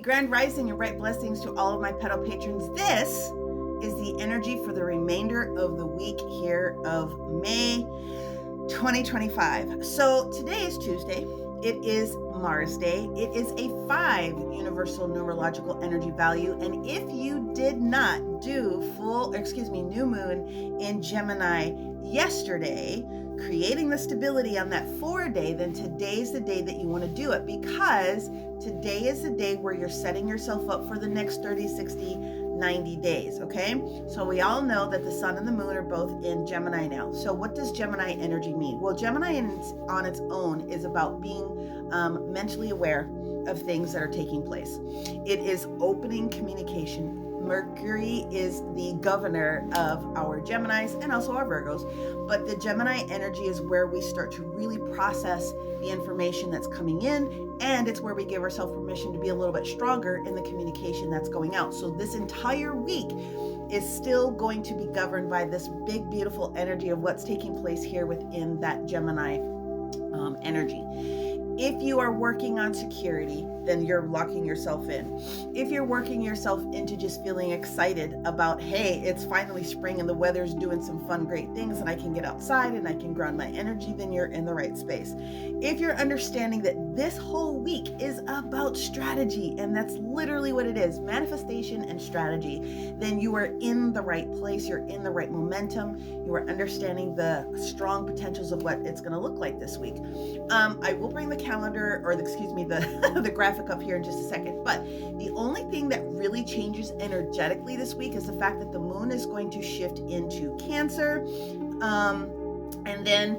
grand rising and bright blessings to all of my petal patrons. This is the energy for the remainder of the week here of May 2025. So today is Tuesday. It is Mars Day. It is a 5 universal numerological energy value. And if you did not do new moon in Gemini yesterday, creating the stability on that 4 day, then today's the day that you want to do it, because today is the day where you're setting yourself up for the next 30, 60, 90 days, okay? So we all know that the sun and the moon are both in Gemini now. So what does Gemini energy mean? Well, Gemini on its own is about being mentally aware of things that are taking place. It is opening communication. Mercury is the governor of our Geminis and also our Virgos, but the Gemini energy is where we start to really process the information that's coming in, and it's where we give ourselves permission to be a little bit stronger in the communication that's going out. So this entire week is still going to be governed by this big, beautiful energy of what's taking place here within that Gemini energy. If you are working on security, then you're locking yourself in. If you're working yourself into just feeling excited about, hey, it's finally spring and the weather's doing some fun, great things and I can get outside and I can ground my energy, then you're in the right space. If you're understanding that this whole week is about strategy, and that's literally what it is, manifestation and strategy, then you are in the right place. You're in the right momentum. You are understanding the strong potentials of what it's going to look like this week. I will bring the calendar, or the graphic up here in just a second, but the only thing that really changes energetically this week is the fact that the moon is going to shift into Cancer, and then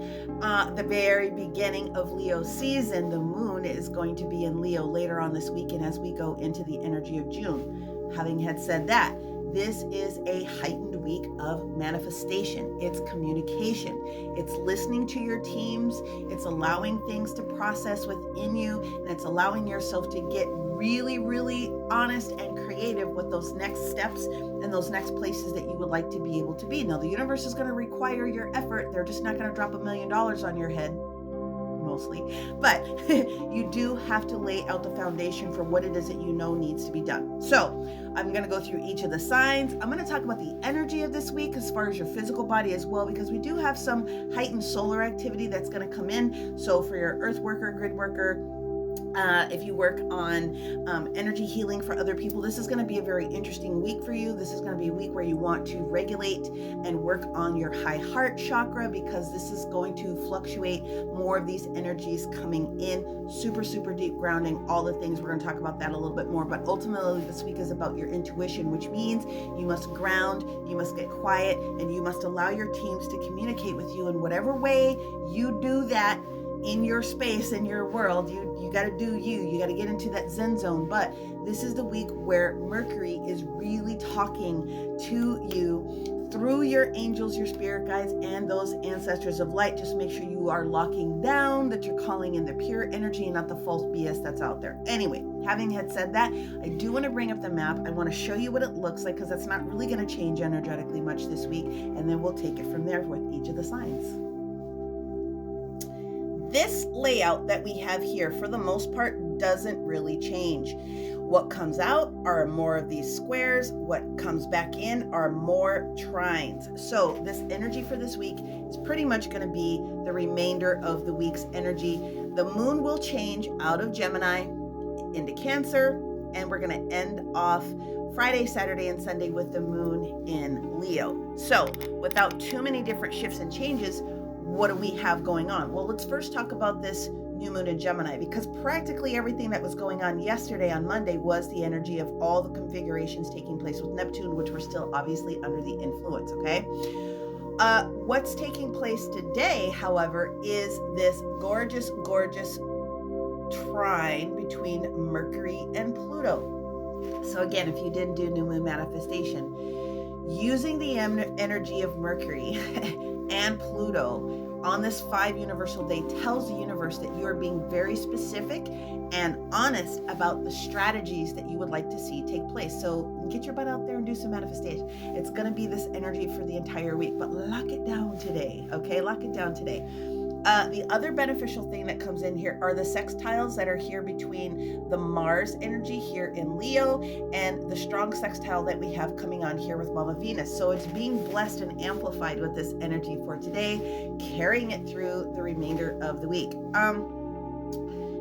the very beginning of Leo season, the moon is going to be in Leo later on this weekend as we go into the energy of June. Having had said that, this is a heightened week of manifestation. It's communication. It's listening to your teams. It's allowing things to process within you, and it's allowing yourself to get really, really honest and creative with those next steps and those next places that you would like to be able to be. Now, the universe is going to require your effort. They're just not going to drop $1 million on your head, mostly, but you do have to lay out the foundation for what it is that you know needs to be done. So I'm going to go through each of the signs. I'm going to talk about the energy of this week as far as your physical body as well, because we do have some heightened solar activity that's going to come in. So for your earth worker, grid worker, if you work on energy healing for other people, this is going to be a very interesting week for you. This is going to be a week where you want to regulate and work on your high heart chakra, because this is going to fluctuate more of these energies coming in. Super, super deep grounding, all the things. We're going to talk about that a little bit more, but ultimately this week is about your intuition, which means you must ground, you must get quiet, and you must allow your teams to communicate with you in whatever way you do that. In your space, in your world, you got to do you got to get into that Zen zone. But this is the week where Mercury is really talking to you through your angels, your spirit guides, and those ancestors of light. Just make sure you are locking down, that you're calling in the pure energy and not the false BS that's out there. Anyway, having had said that, I do want to bring up the map. I want to show you what it looks like, because that's not really going to change energetically much this week, and then we'll take it from there with each of the signs. This layout that we have here, for the most part, doesn't really change. What comes out are more of these squares. What comes back in are more trines. So this energy for this week is pretty much going to be the remainder of the week's energy. The moon will change out of Gemini into Cancer, and we're going to end off Friday, Saturday, and Sunday with the moon in Leo. So without too many different shifts and changes, what do we have going on? Well, let's first talk about this new moon in Gemini, because practically everything that was going on yesterday on Monday was the energy of all the configurations taking place with Neptune, which were still obviously under the influence, okay? What's taking place today, however, is this gorgeous, gorgeous trine between Mercury and Pluto. So again, if you didn't do new moon manifestation, using the energy of Mercury and Pluto on this 5 universal day tells the universe that you are being very specific and honest about the strategies that you would like to see take place. So get your butt out there and do some manifestation. It's going to be this energy for the entire week, but lock it down today, okay? Lock it down today. The other beneficial thing that comes in here are the sextiles that are here between the Mars energy here in Leo and the strong sextile that we have coming on here with Mama Venus. So it's being blessed and amplified with this energy for today, carrying it through the remainder of the week.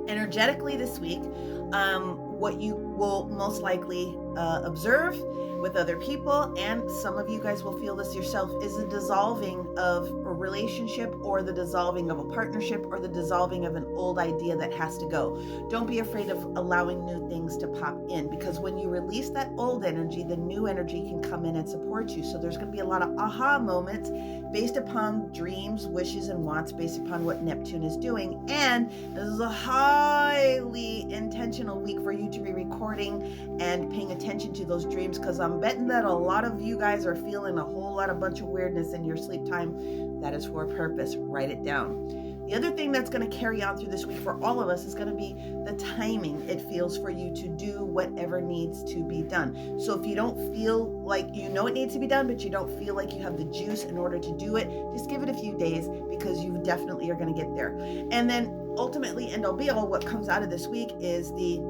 Energetically this week, what you will most likely observe with other people, and some of you guys will feel this yourself, is the dissolving of a relationship, or the dissolving of a partnership, or the dissolving of an old idea that has to go. Don't be afraid of allowing new things to pop in, because when you release that old energy, the new energy can come in and support you. So there's going to be a lot of aha moments based upon dreams, wishes, and wants, based upon what Neptune is doing. And this is a highly intentional week for you to be recording and paying attention to those dreams, because I'm betting that a lot of you guys are feeling a whole lot of bunch of weirdness in your sleep time. That is for a purpose. Write it down. The other thing that's going to carry on through this week for all of us is going to be the timing it feels for you to do whatever needs to be done. So if you don't feel like you know it needs to be done, but you don't feel like you have the juice in order to do it, just give it a few days, because you definitely are going to get there. And then ultimately, end all be all, what comes out of this week is the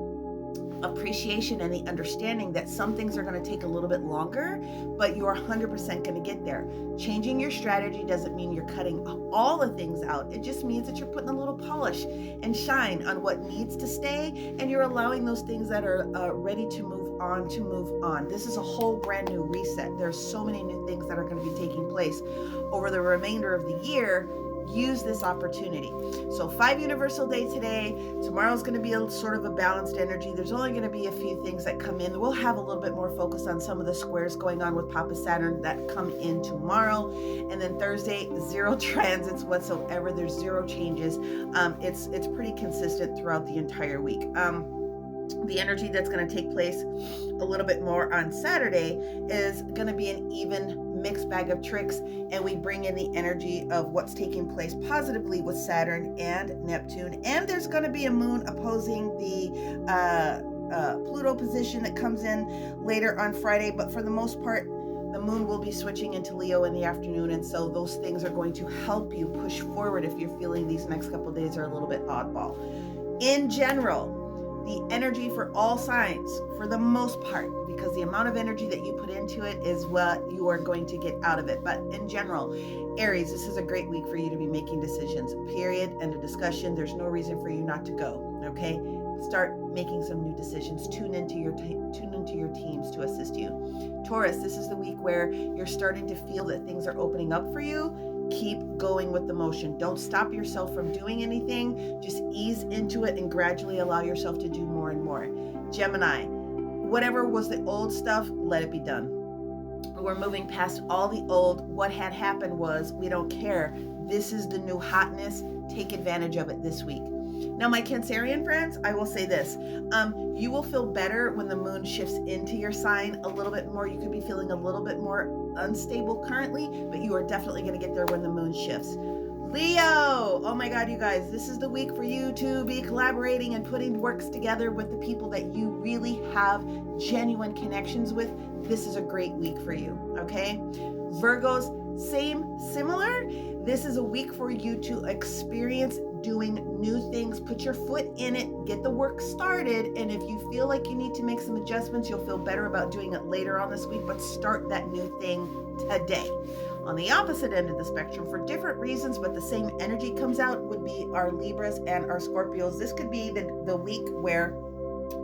appreciation and the understanding that some things are going to take a little bit longer, but you're 100% going to get there. Changing your strategy doesn't mean you're cutting all the things out. It just means that you're putting a little polish and shine on what needs to stay, and you're allowing those things that are ready to move on. This is a whole brand new reset. There's so many new things that are going to be taking place over the remainder of the year. Use this opportunity. So 5 universal day today. Tomorrow's going to be a sort of a balanced energy. There's only going to be a few things that come in. We'll have a little bit more focus on some of the squares going on with Papa Saturn that come in tomorrow. And then Thursday, 0 transits whatsoever. There's 0 changes. It's pretty consistent throughout the entire week. The energy that's going to take place a little bit more on Saturday is going to be an even mixed bag of tricks, and we bring in the energy of what's taking place positively with Saturn and Neptune. And there's going to be a moon opposing the Pluto position that comes in later on Friday, but for the most part, the moon will be switching into Leo in the afternoon, and so those things are going to help you push forward if you're feeling these next couple of days are a little bit oddball. In general, the energy for all signs, for the most part, because the amount of energy that you put into it is what you are going to get out of it. But in general, Aries, this is a great week for you to be making decisions, period, and a discussion. There's no reason for you not to go, okay? Start making some new decisions. Tune into your teams to assist you. Taurus, this is the week where you're starting to feel that things are opening up for you. Keep going with the motion. Don't stop yourself from doing anything. Just ease into it and gradually allow yourself to do more and more. Gemini, whatever was the old stuff, let it be done. We're moving past all the old. What had happened was, we don't care. This is the new hotness. Take advantage of it this week. Now, my Cancerian friends, I will say this. You will feel better when the moon shifts into your sign a little bit more. You could be feeling a little bit more unstable currently, but you are definitely going to get there when the moon shifts. Leo, oh my God, you guys, this is the week for you to be collaborating and putting works together with the people that you really have genuine connections with. This is a great week for you, okay? Virgos, similar. This is a week for you to experience doing new things. Put your foot in it, get the work started, and if you feel like you need to make some adjustments, you'll feel better about doing it later on this week, but start that new thing today. On the opposite end of the spectrum, for different reasons, but the same energy comes out, would be our Libras and our Scorpios. This could be the week where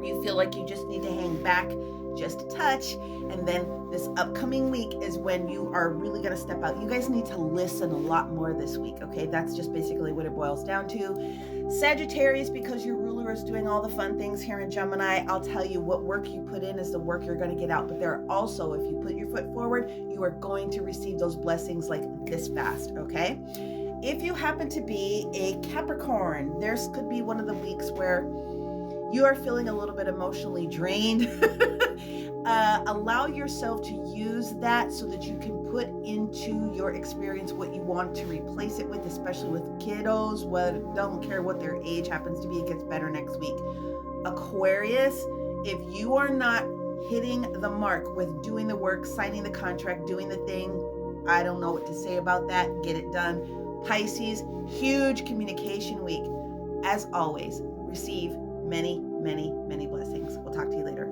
you feel like you just need to hang back just a touch, and then this upcoming week is when you are really going to step out. You guys need to listen a lot more this week, okay? That's just basically what it boils down to. Sagittarius, because your ruler is doing all the fun things here in Gemini, I'll tell you, what work you put in is the work you're going to get out. But there are also, if you put your foot forward, you are going to receive those blessings like this fast, okay? If you happen to be a Capricorn, there could be one of the weeks where you are feeling a little bit emotionally drained. Allow yourself to use that so that you can put into your experience what you want to replace it with, especially with kiddos. Don't care what their age happens to be, it gets better next week. Aquarius, if you are not hitting the mark with doing the work, signing the contract, doing the thing, I don't know what to say about that. Get it done. Pisces, huge communication week. As always, receive many, many, many blessings. We'll talk to you later.